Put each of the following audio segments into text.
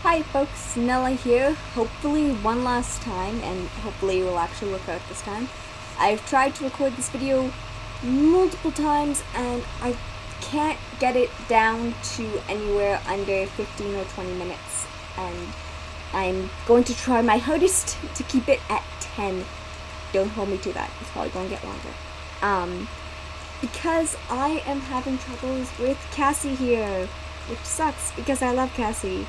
Hi folks, Nella here, hopefully one last time, and hopefully it will actually work out this time. I've tried to record this video multiple times, and I can't get it down to anywhere under 15 or 20 minutes, and I'm going to try my hardest to keep it at 10. Don't hold me to that, it's probably going to get longer. Because I am having troubles with Cassie here, which sucks because I love Cassie.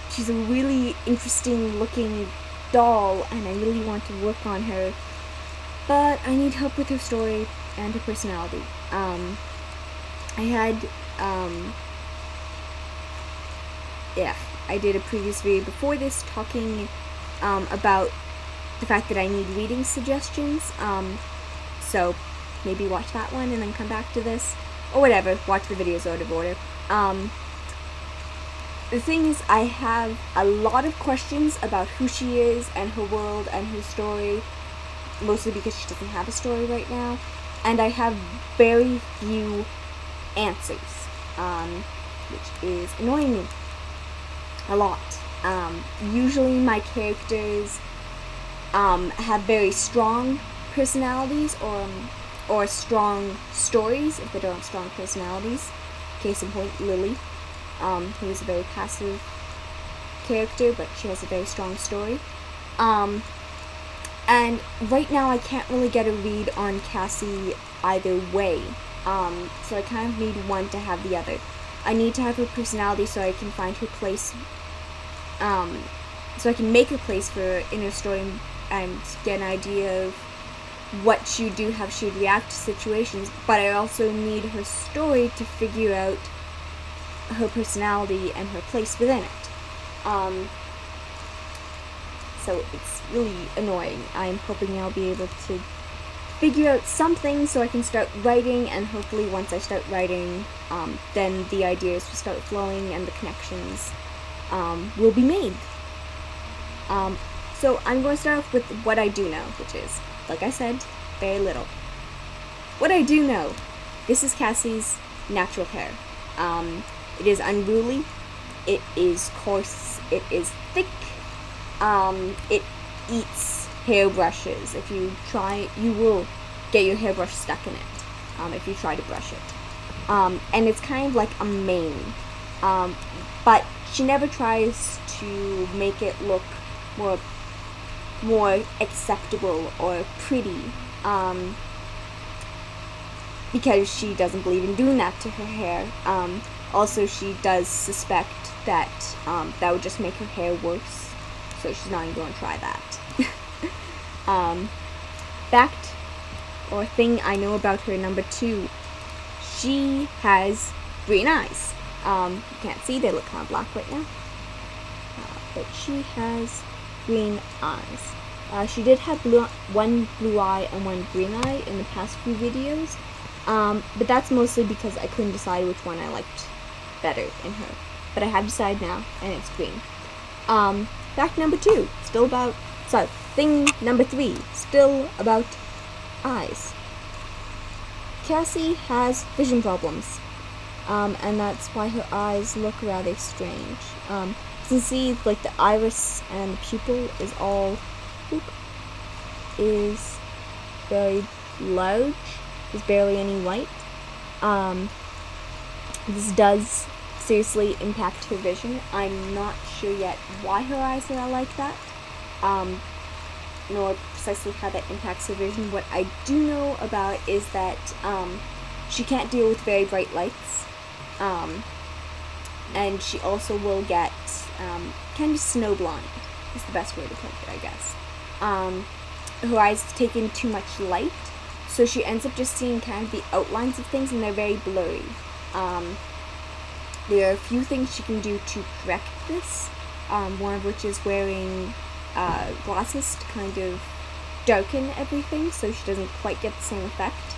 She's a really interesting looking doll, and I really want to work on her, but I need help with her story and her personality. I did a previous video before this talking about the fact that I need reading suggestions, so maybe watch that one and then come back to this, or whatever, watch the videos out of order. The thing is, I have a lot of questions about who she is and her world and her story, mostly because she doesn't have a story right now, and I have very few answers, which is annoying me a lot. Usually my characters have very strong personalities or strong stories if they don't have strong personalities. Case in point, Lily. Who is a very passive character, but she has a very strong story. And right now I can't really get a read on Cassie either way. So I kind of need one to have the other. I need to have her personality so I can find her place, so I can make her place for inner story and get an idea of what she would do, how she would react to situations, but I also need her story to figure out her personality and her place within it. So it's really annoying. I'm hoping I'll be able to figure out something so I can start writing, and hopefully once I start writing, then the ideas will start flowing and the connections will be made. So I'm going to start off with what I do know, which is, like I said, very little. What I do know, this is Cassie's natural hair. It is unruly, it is coarse, it is thick, it eats hairbrushes. If you try, you will get your hairbrush stuck in it, if you try to brush it. And it's kind of like a mane, but she never tries to make it look more acceptable or pretty, because she doesn't believe in doing that to her hair. Also, she does suspect that that would just make her hair worse, so she's not even going to try that. Fact or thing I know about her, number 2, she has green eyes. You can't see, they look kind of black right now, but she has green eyes. She did have one blue eye and one green eye in the past few videos, but that's mostly because I couldn't decide which one I liked better in her. But I have decided now, and it's green. Fact number 2, thing number 3, still about eyes. Cassie has vision problems, and that's why her eyes look rather strange. You can see, like, the iris and the pupil is very large. There's barely any light. This does seriously impact her vision. I'm not sure yet why her eyes are like that, nor precisely how that impacts her vision. What I do know about is that she can't deal with very bright lights, and she also will get kind of snowblind, is the best way to put it, I guess. Her eyes take in too much light, so she ends up just seeing kind of the outlines of things, and they're very blurry. There are a few things she can do to correct this, one of which is wearing glasses to kind of darken everything so she doesn't quite get the same effect.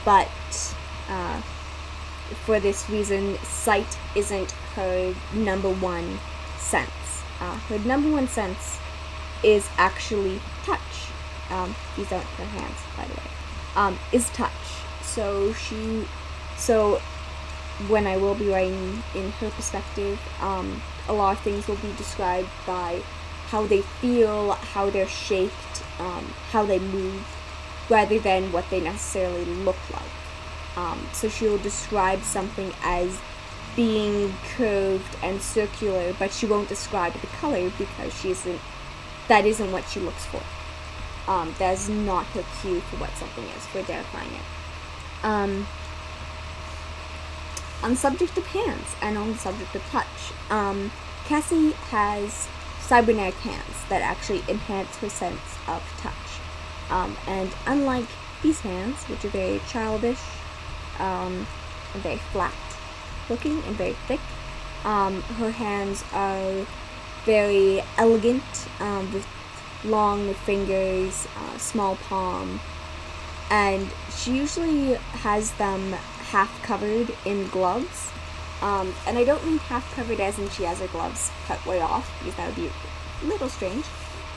But for this reason, sight isn't her number one sense. Her number one sense is actually touch. These aren't her hands, by the way. Is touch. So when I will be writing in her perspective, a lot of things will be described by how they feel, how they're shaped, how they move, rather than what they necessarily look like. So she'll describe something as being curved and circular, but she won't describe the color because that isn't what she looks for. That is not her cue for what something is, for identifying it. On the subject of hands and on the subject of touch, Cassie has cybernetic hands that actually enhance her sense of touch. And unlike these hands, which are very childish, and very flat looking and very thick, her hands are very elegant, with long fingers, small palm, and she usually has them half covered in gloves. And I don't mean half covered as in she has her gloves cut way off, because that would be a little strange.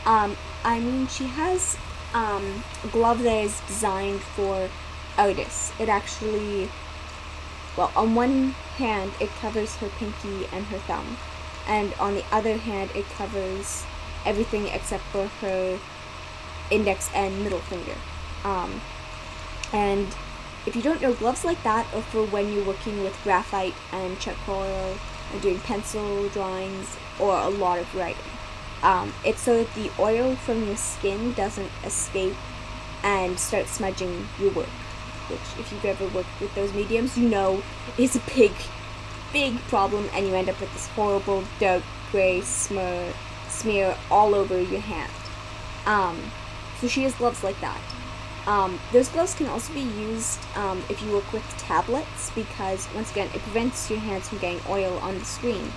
I mean she has a glove that is designed for artists. It actually, well, on one hand it covers her pinky and her thumb, and on the other hand it covers everything except for her index and middle finger. And if you don't know, gloves like that are for when you're working with graphite and charcoal and doing pencil drawings or a lot of writing. It's so that the oil from your skin doesn't escape and start smudging your work, which, if you've ever worked with those mediums, you know is a big problem, and you end up with this horrible dark gray smear all over your hand. So she has gloves like that. Those gloves can also be used if you work with tablets, because once again it prevents your hands from getting oil on the screen,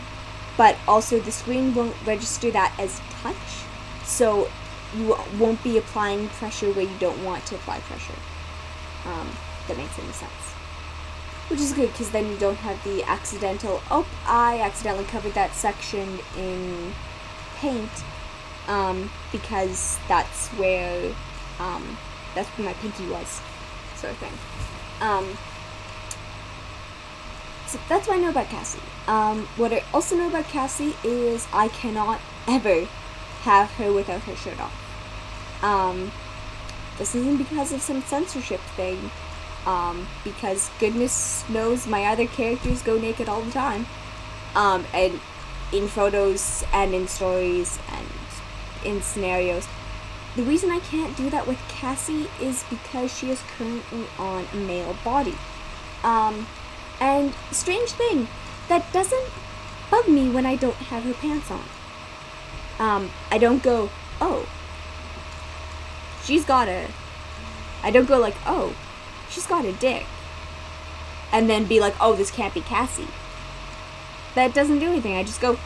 but also the screen won't register that as touch, so you won't be applying pressure where you don't want to apply pressure. That makes any sense. Which is good, because then you don't have the accidental, oh, I accidentally covered that section in paint, because that's where my pinky was, sort of thing. So that's what I know about Cassie. What I also know about Cassie is I cannot ever have her without her shirt off. This isn't because of some censorship thing, because goodness knows my other characters go naked all the time, and in photos and in stories and in scenarios. The reason I can't do that with Cassie is because she is currently on a male body. And strange thing, that doesn't bug me when I don't have her pants on. I don't go, oh, I don't go like, oh, she's got a dick, and then be like, oh, this can't be Cassie. That doesn't do anything. I just go,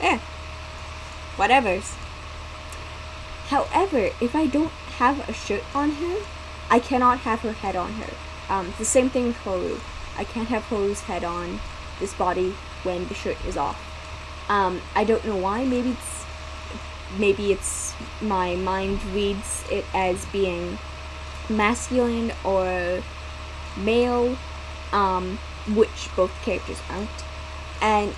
whatevers. However, if I don't have a shirt on her, I cannot have her head on her. The same thing with Horu. I can't have Horu's head on this body when the shirt is off. I don't know why. Maybe it's my mind reads it as being masculine or male, which both characters aren't. And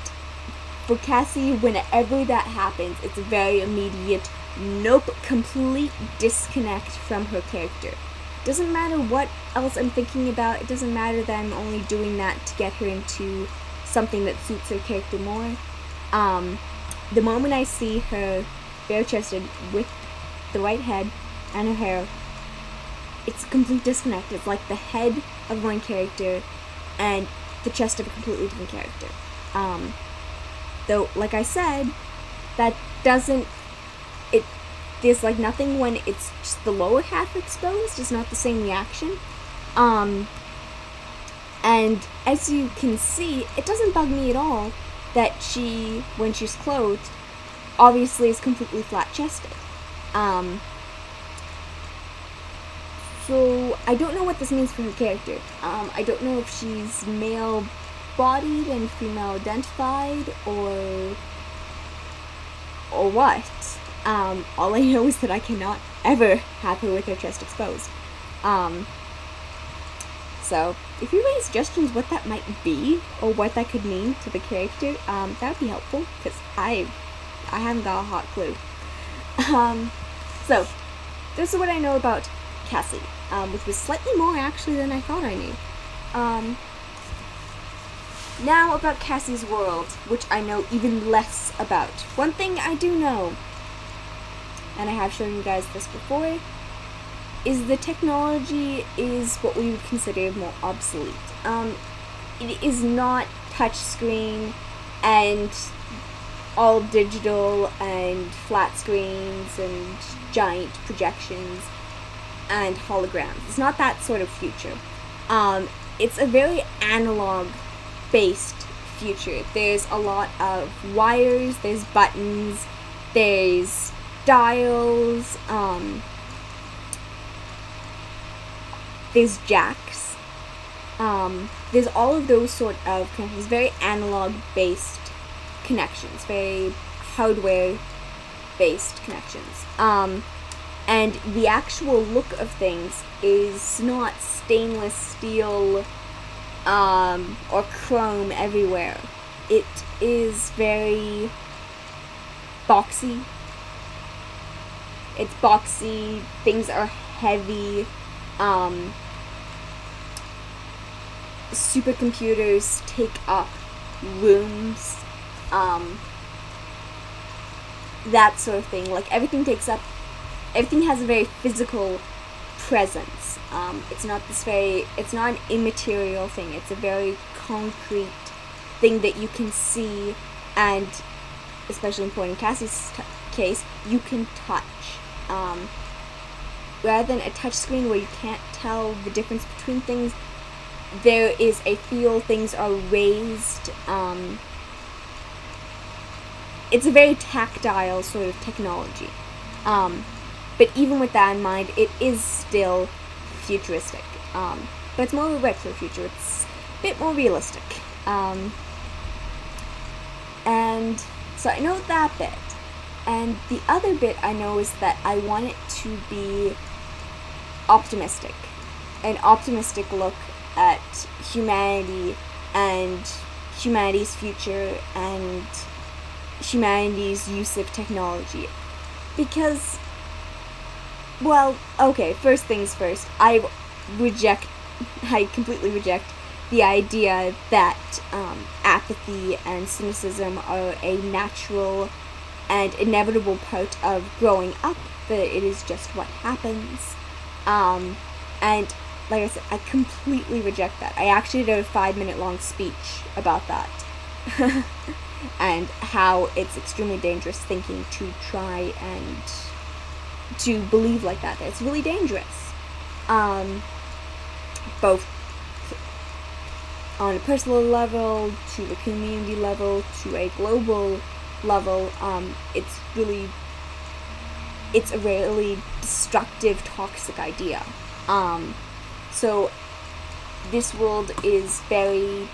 for Cassie, whenever that happens, it's a very immediate, nope, complete disconnect from her character. Doesn't matter what else I'm thinking about, it doesn't matter that I'm only doing that to get her into something that suits her character more. The moment I see her bare-chested with the white head and her hair, it's a complete disconnect. It's like the head of one character and the chest of a completely different character. Though, like I said, that doesn't, there's like nothing when it's just the lower half exposed. It's not the same reaction. And as you can see, it doesn't bug me at all that she, when she's clothed, obviously is completely flat-chested. So I don't know what this means for her character. I don't know if she's male-bodied and female-identified, or what. All I know is that I cannot ever have her with her chest exposed. So, if you have any suggestions what that might be, or what that could mean to the character, that would be helpful, because I haven't got a hot clue. So, this is what I know about Cassie, which was slightly more actually than I thought I knew. Now about Cassie's world, which I know even less about. One thing I do know, and I have shown you guys this before, is the technology is what we would consider more obsolete. It is not touchscreen and all digital and flat screens and giant projections and holograms. It's not that sort of future. It's a very analog-based future. There's a lot of wires, there's buttons, there's dials, there's jacks, there's all of those sort of connections, very analog-based connections, very hardware-based connections. And the actual look of things is not stainless steel or chrome everywhere. It is very boxy. It's boxy, things are heavy, supercomputers take up rooms, that sort of thing. Like, everything has a very physical presence. It's not an immaterial thing. It's a very concrete thing that you can see, and especially important in Cassie's case, you can touch. Rather than a touch screen where you can't tell the difference between things, there is a feel, things are raised. It's a very tactile sort of technology. But even with that in mind, it is still futuristic. But it's more of a retro future. It's a bit more realistic. And so I know that bit. And the other bit I know is that I want it to be optimistic. An optimistic look at humanity and humanity's future and humanity's use of technology. Because, well, okay, first things first, I completely reject the idea that apathy and cynicism are a natural and inevitable part of growing up, that it is just what happens. And like I said, I completely reject that. I actually did a 5-minute long speech about that. And how it's extremely dangerous thinking to try and to believe like that. It's really dangerous. Both on a personal level, to a community level, to a global level. It's a really destructive, toxic idea. So this world is very,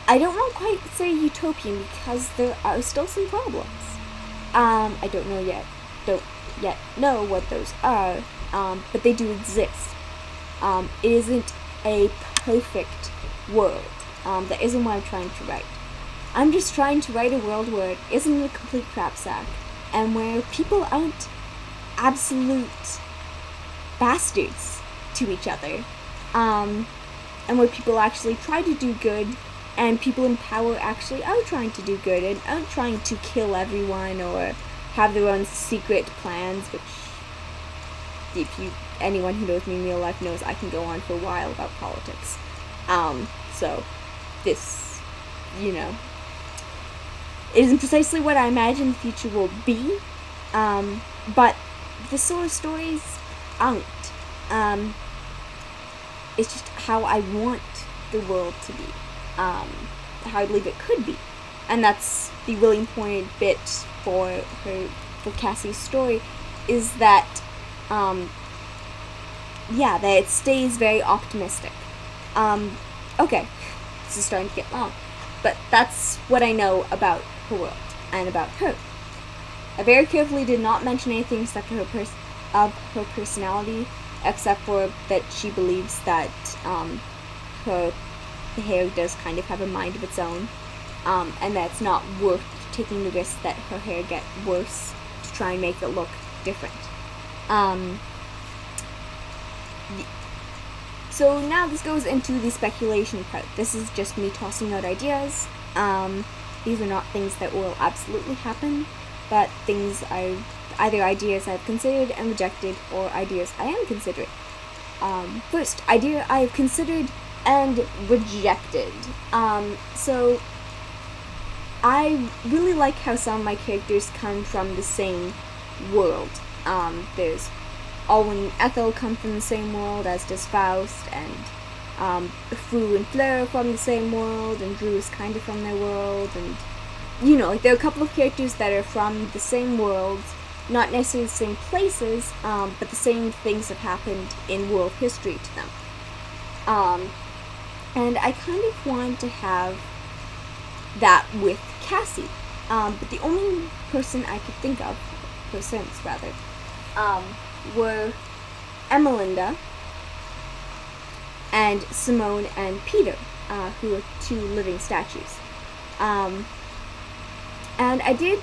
I don't know quite say utopian, because there are still some problems. I don't yet know what those are, but they do exist. It isn't a perfect world. That isn't what I'm trying to write. I'm just trying to write a world where it isn't a complete crap sack, and where people aren't absolute bastards to each other, and where people actually try to do good, and people in power actually are trying to do good and aren't trying to kill everyone or have their own secret plans, which, anyone who knows me in real life knows I can go on for a while about politics. So this, it isn't precisely what I imagine the future will be, but the sort of stories aren't. It's just how I want the world to be, how I believe it could be. And that's the really important bit for Cassie's story, is that, that it stays very optimistic. Okay, this is starting to get long, but that's what I know about her world and about her. I very carefully did not mention anything except for her personality, except for that she believes that the hair does kind of have a mind of its own, and that's not worth taking the risk that her hair get worse to try and make it look different. So now this goes into the speculation part. This is just me tossing out ideas. These are not things that will absolutely happen, but either ideas I've considered and rejected, or ideas I am considering. First, idea I have considered and rejected. So I really like how some of my characters come from the same world. There's Alwyn and Ethel come from the same world, as does Faust, and Fu and Fleur are from the same world, and Drew is kind of from their world, and there are a couple of characters that are from the same world, not necessarily the same places, but the same things have happened in world history to them. And I kind of wanted to have that with Cassie, but the only persons rather, were Emelinda and Simone and Peter, who are two living statues. And I did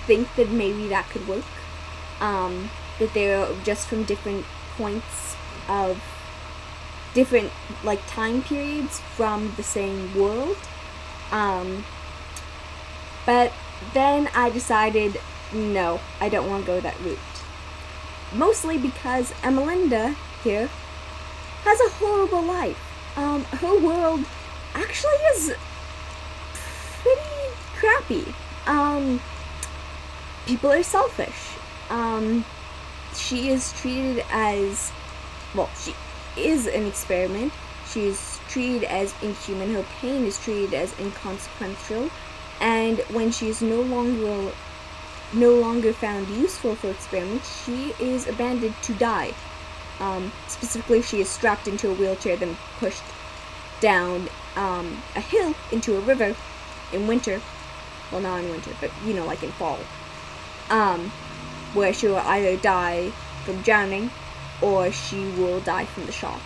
think that maybe that could work, that they're just from different points of different time periods from the same world, but then I decided no, I don't want to go that route, mostly because Emelinda here has a horrible life. Her world actually is pretty crappy. People are selfish. She is treated as, she is an experiment. She is treated as inhuman. Her pain is treated as inconsequential. And when she is no longer found useful for experiments, she is abandoned to die. Specifically, she is strapped into a wheelchair, then pushed down a hill into a river in winter. Well, not in winter, but in fall. Where she will either die from drowning, or she will die from the shock.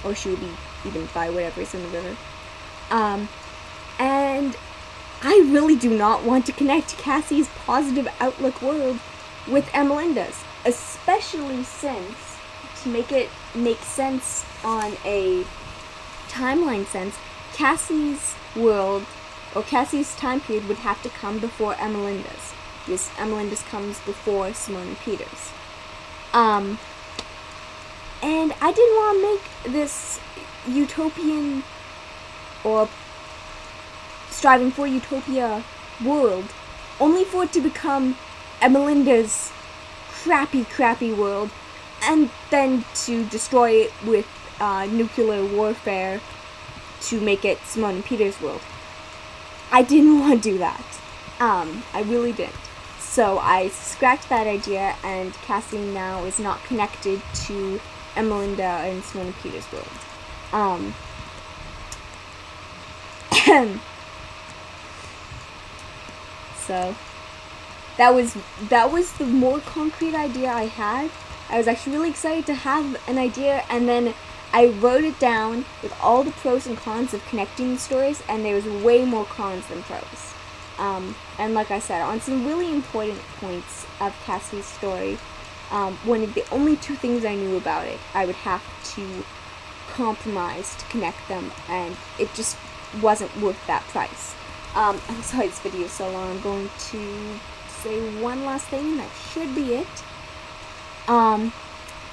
Or she will be eaten by whatever is in the river. And I really do not want to connect Cassie's positive outlook world with Emelinda's, especially since, to make it make sense on a timeline sense, Cassie's world, or Cassie's time period, would have to come before Emelinda's, because Emelinda's comes before Simone and Peter's. And I didn't want to make this utopian, or striving for utopia world, only for it to become Emelinda's crappy world, and then to destroy it with nuclear warfare to make it Simone and Peter's world. I didn't want to do that. I really didn't. So I scrapped that idea, and Cassie now is not connected to Emelinda and Simone and Peter's world. So that was the more concrete idea I had. I was actually really excited to have an idea, and then I wrote it down with all the pros and cons of connecting the stories, and there was way more cons than pros. And like I said, on some really important points of Cassie's story, one of the only two things I knew about it, I would have to compromise to connect them, and it just wasn't worth that price. I'm sorry this video is so long. I'm going to say one last thing, that should be it.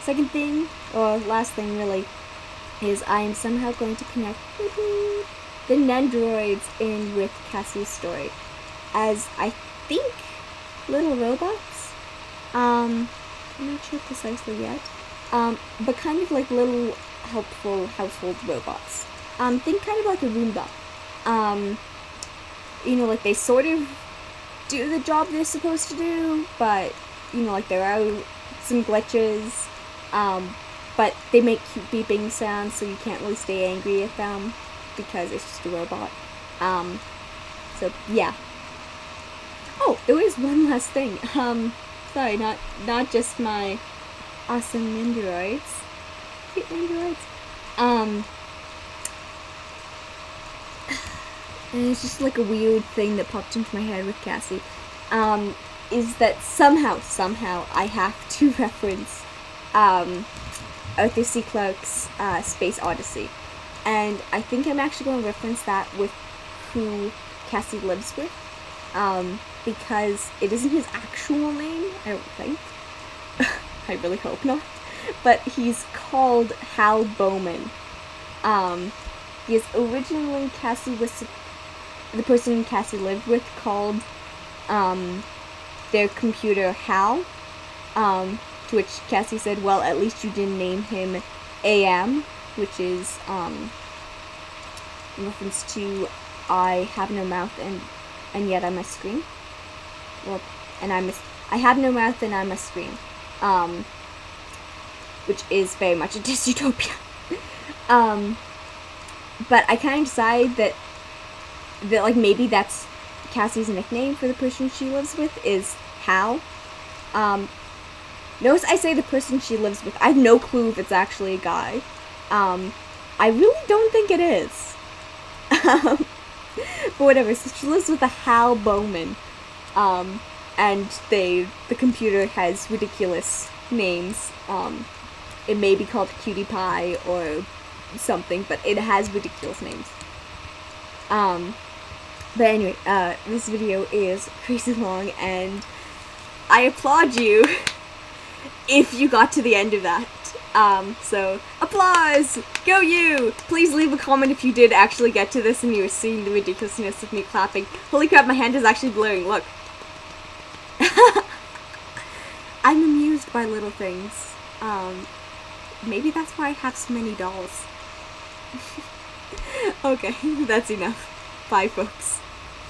Second thing, or last thing really, is I am somehow going to connect the Nendoroids in with Cassie's story, as I think little robots. I'm not sure precisely yet, but kind of like little helpful household robots. Think kind of like a Roomba. Like they sort of do the job they're supposed to do, but, there are some glitches, but they make cute beeping sounds, so you can't really stay angry at them, because it's just a robot. So, yeah. Oh, there was one last thing. Sorry, not just my awesome androids. Cute androids. And it's just like a weird thing that popped into my head with Cassie. Is that somehow I have to reference Arthur C. Clarke's Space Odyssey. And I think I'm actually going to reference that with who Cassie lives with. Because it isn't his actual name, I don't think. I really hope not. But he's called Hal Bowman. Because originally Cassie was the person Cassie lived with called their computer Hal. To which Cassie said, well, at least you didn't name him AM, which is in reference to I have no mouth and yet I must scream. Well, and I have no mouth and I must scream. Which is very much a dystopia. But I kind of decided that like maybe that's Cassie's nickname for the person she lives with is Hal. Notice I say the person she lives with. I have no clue if it's actually a guy. I really don't think it is. But whatever, so she lives with a Hal Bowman. And the computer has ridiculous names. It may be called Cutie Pie or something, but it has ridiculous names. But anyway, this video is crazy long, and I applaud you if you got to the end of that. So, applause! Go you! Please leave a comment if you did actually get to this and you were seeing the ridiculousness of me clapping. Holy crap, my hand is actually blurring, look. I'm amused by little things. Maybe that's why I have so many dolls. Okay, that's enough. Bye, folks.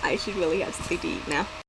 I should really have something to eat now.